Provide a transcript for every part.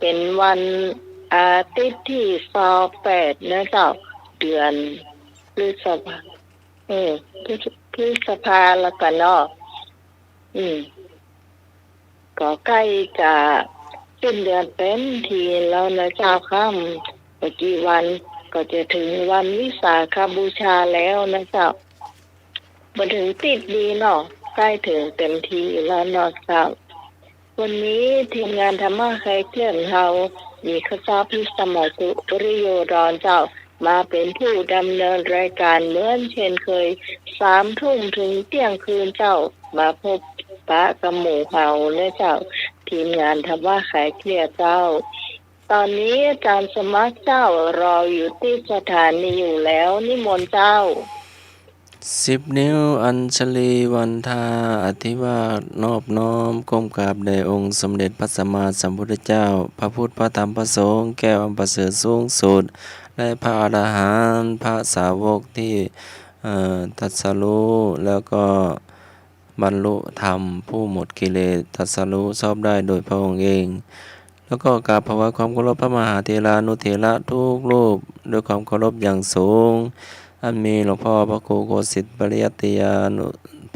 เป็นวันอาทิตย์ที่28นะเจ้าเดือนพฤษภาเออพฤษภาแล้วกันเนาะอืมก็ใกล้จะสิ้นเดือนเต็มทีแล้วนะเจ้าค่ำอีกกี่วันก็จะถึงวันวิสาขบูชาแล้วนะเจ้ามาถึงติดดีเนาะใกล้ถึงเต็มทีแล้วเนาะเจ้าวันนี้ทีมงานธรรมะใครเคลื่อนเฮามีข้าเจ้าพิสมัยสุริโยดรเจ้ามาเป็นผู้ดำเนินรายการเหมือนเช่นเคย3 ทุ่มถึงเที่ยงคืนเจ้ามาพบปะกับหมู่เฮาและเจ้าทีมงานธรรมะใครเคลียร์เจ้าตอนนี้อาจารย์สมัครเจ้ารออยู่ที่สถานีอยู่แล้วนิมนต์เจ้า10 นิ้วอัญชลีวันทาอธิวาทนอบน้อมก้มกราบแด่องค์สมเด็จพระสัมมาสัมพุทธเจ้าพระพุทธพระธรรมพระสงฆ์แก้วอันประเสริฐสูงสุดและพระอรหันต์พระสาวกที่ตรัสรู้แล้วก็บรรลุธรรมผู้หมดกิเลสตรัสรู้ชอบได้โดยพระองค์เองแล้วก็กราบถวายความเคารพพระมหาเถรานุเถระทุกรูปด้วยความเคารพอย่างสูงอันมีหลวงพ่อพระครูโกสิทธิ์ปริยัติยานุ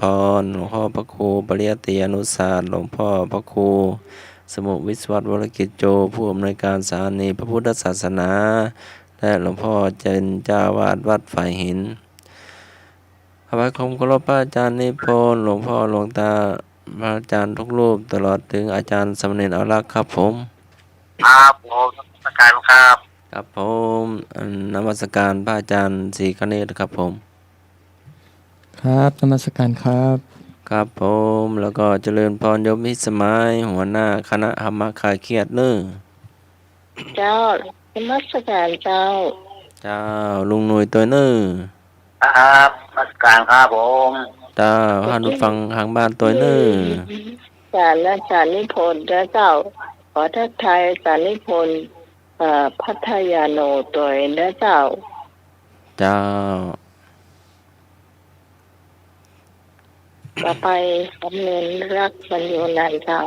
พรหลวงพ่อพระครูปริยัติยานุศาสตร์หลวงพ่อพระครูสมุวิศวัตวรกิจโจผู้อำนวยการสถานีพระพุทธศาสนาและหลวงพ่อเจนเจ้าวาดวัดฝ่ายหินถวายความเคารพพระอาจารย์นิพนธ์หลวงพ่อหลวงตาพระอาจารย์ทุกรูปตลอดถึงอาจารย์สมเด็จอรักษ์ครับผมครับผมนมัสการครับครับผมนมัสการพระอาจารย์ศรีคเนศครับผมครับนมัสการครับครับผมแล้วก็เจริญพรโยมพิสมัยหัวหน้าคณะธรรมะคลายเครียดเน้อเจ้านมัสการเจ้าเจ้าลุงหนุ่ยตัวเน้อครับนมัสการครับผมเจ้าท่านผู้ฟังทางบ้านตัวเน้ออาจารย์นิพนธ์เจ้าขอทักทายอาจารย์นิพนธ์พัทยาโนตัวนะเจ้าเจ้าต่อไปสำเนินรักบรรยูนันเจ้า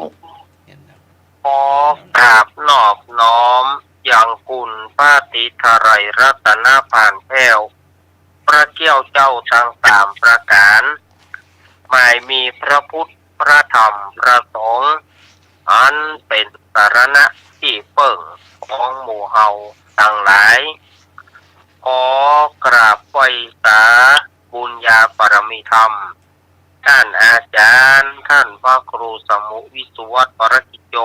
ขอกราบนอบน้อมอย่างกุลพระติทาไรรัตนผ่านแพ้วพระเจ้าเจ้าทั้ง3ประการหมายมีพระพุทธพระธรรมพระสงฆ์อันเป็นสารณะที่เปิ่งของหมู่เฮาทั้งหลายขอกราบไหว้สาบุญญาปรมิธรรมท่านอาจารย์ท่านพระครูสมุวิสุวัตวรกิจโย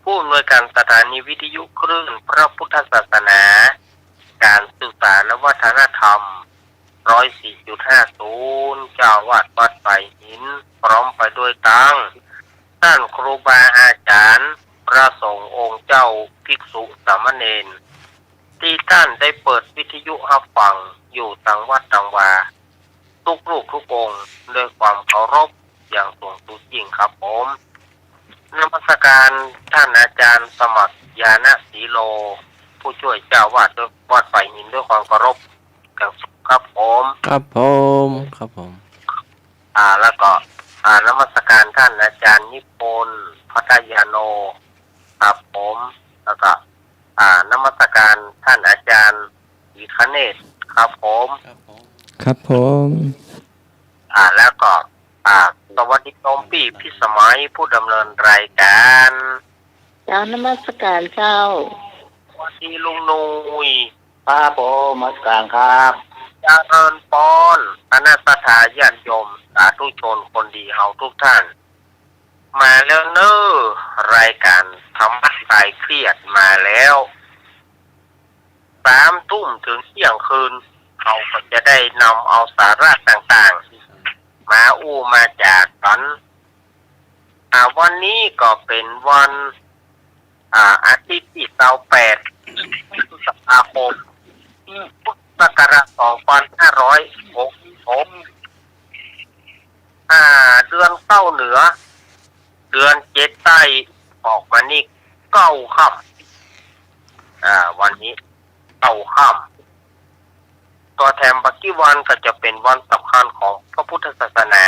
ผู้อำนวยการสถานีวิทยุคลื่นพระพุทธศาสนาการศึกษาและวัฒนธรรม104.50เจ้าวาดวัดไผ่หินพร้อมไปด้วยตั้งท่านครูบาอาจารย์พระสงฆ์องค์เจ้าภิกษุสามเณรที่ท่านได้เปิดวิทยุรับฟังอยู่ต่างวัดต่างวาทุกรูปทุกองค์ด้วยความเคารพอย่างสูงสุดยิ่งครับผมนมัสการท่านอาจารย์สมัครยานะศรีโลผู้ช่วยเจ้าวาดด้วยวัดไผ่หินด้วยความเคารพอย่างสูงครับผมครับผมครับผมแล้วก็นมัสการท่านอาจารย์นิพนธ์พัทยาโนครับผมแล้วก็นมัสการท่านอาจารย์ศรีคเนศครับผมครับผมแล้วก็สวัสดีน้องพี่พิสมัยผู้ดำเนินรายการเจ้านมัสการเจ้าสวัสดีลุงนุยครับผมนมัสการครับเจริญพรคณะสัตยาญาติโยมสาธุชนคนดีเฮาทุกท่านมาแล้วเนอรายการธรรมะคลายเครียดมาแล้ว3 ทุ่มถึงเที่ยงคืนเราก็จะได้นำเอาสาระต่างๆมามาจากกันวันนี้ก็เป็นวันอาทิตย์ที่28พฤษภาคมพุทธศักราช2566เดือนเข้าเหนือเดือน7ใต้ออกมานี่9ค่ำวันนี้9ค่ำตัวแทนปัจจุบันก็จะเป็นวันสำคัญของพระพุทธศาสนา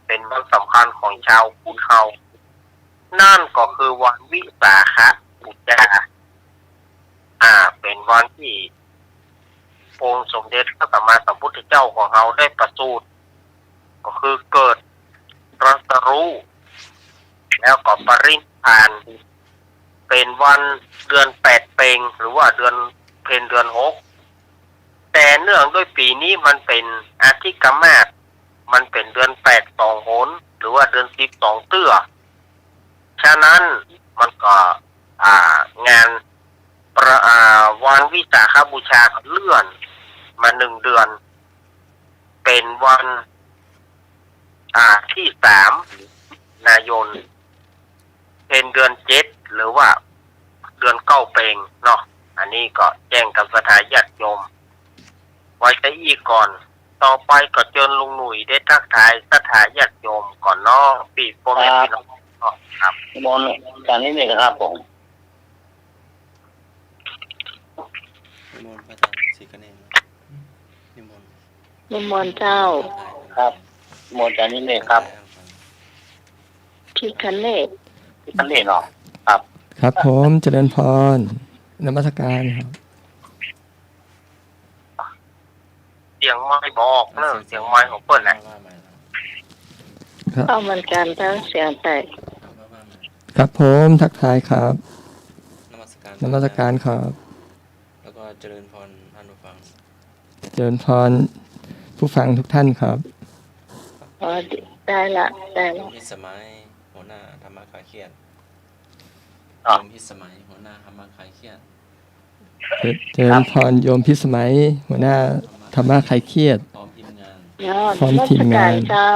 เป็นวันสำคัญของชาวพุทธเรานั่นก็คือวันวิสาข สมเด็จพระสัมมาสัมพุทธเจ้าของเราได้ประสูติก็คือเกิดตรัสรู้แล้วก็ปรินิพพานเป็นวันเดือน8เพ็งหรือว่าเดือนเพ็ญเดือน6แต่เนื่องด้วยปีนี้มันเป็นอาทิกมาศมันเป็นเดือน8 2 หนหรือว่าเดือน10 2 เตื้อฉะนั้นมันก็งานวันวิสาขบูชาเลื่อนมา1 เดือน เป็นวันที่3 นายนเป็นเดือน7หรือว่าเดือน9เพ็งเนาะอันนี้ก็แจ้งกับสถานญาติโยมไว้แต่อีกก่อนต่อไปก็เชิญลุงหนุ่ยได้ทักทายสถานญาติโยมก่อนเนาะปีโปรแม่พี่น้องครับนิมนต์จากนี้เลยครับผม นิมนต์พระอาจารย์ศรีกเนศนิมนต์ นิมนต์เจ้า ครับนิมนต์จากนี้เลยครับ พิคเนต ท่านเล่นเนาะครับ ครับผมเจริญพรนมัสการครับ เสียงไม้บอกเนอะเสียงไม้ของเปิ้ลน่ะ เข้ามันกันทั้งเสียงแตก ครับผมทักทายครับ นมัสการ นมัสการครับ แล้วก็เจริญพรท่านผู้ฟัง เจริญพรผู้ฟังทุกท่านครับ อ๋อได้ละได้ โย ละ มพิสมัยหัวหน้าธรรมะคลายเครียด อ่ะ โยมพิสมัยหัวหน้าธรรมะคลายเครียด เจริญพรโยมพิสมัยหัวหน้าธรรมะคลายเครียด พร้อมทีมงาน ยอด พร้อมทีมงาน เจ้า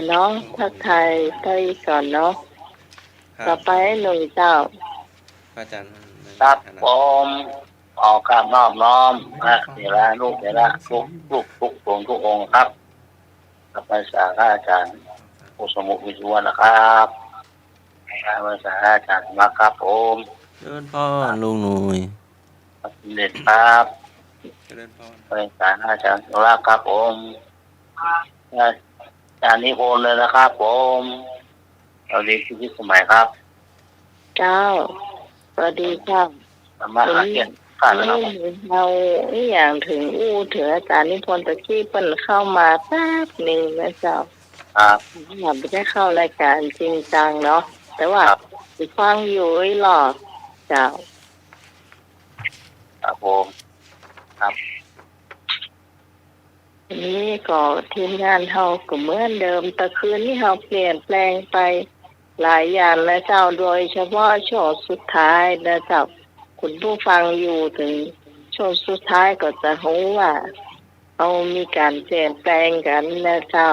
เนาะทักทายไปก่อนเนาะ ครับ ต่อไปหนุ่ยเจ้า พระอาจารย์ ครับผมออกกราบนอบน้อมนะเดี๋ยวละลูกเดี๋ยวละทุกองค์ครับกับภาษาอาจารย์อุสมุวิสุวรรณนะครับภาษาอาจารย์มาครับผม เจริญพรลุงหนุ่ย เด็ดครับ เจริญพร ภาษาอาจารย์รักครับผมอาจารย์นิพนธ์เลยนะครับผมเราเรียนที่สมัยครับ เจ้าสวัสดีเจ้า ธรรมะอาเขียนขาดแล้วครับ เราอย่างถึงถึงอาจารย์นิพนธ์ตะกี้เปิ้นเข้ามาแป๊บหนึ่งนะเจ้า ครับ ไม่ได้เข้ารายการจริงจังเนาะแต่ว่าฟังอยู่หรอเจ้า ครับผมครับ ทีนี้ก็ทีมงานเฮาก็เหมือนเดิมแต่คืนนี้เฮาเปลี่ยนแปลงไปหลายอย่างนะเจ้าโดยเฉพาะช่วงสุดท้ายนะเจ้าคุณผู้ฟังอยู่ถึงช่วงสุดท้ายก็จะรู้ว่าเรามีการเปลี่ยนแปลงกันนะเจ้า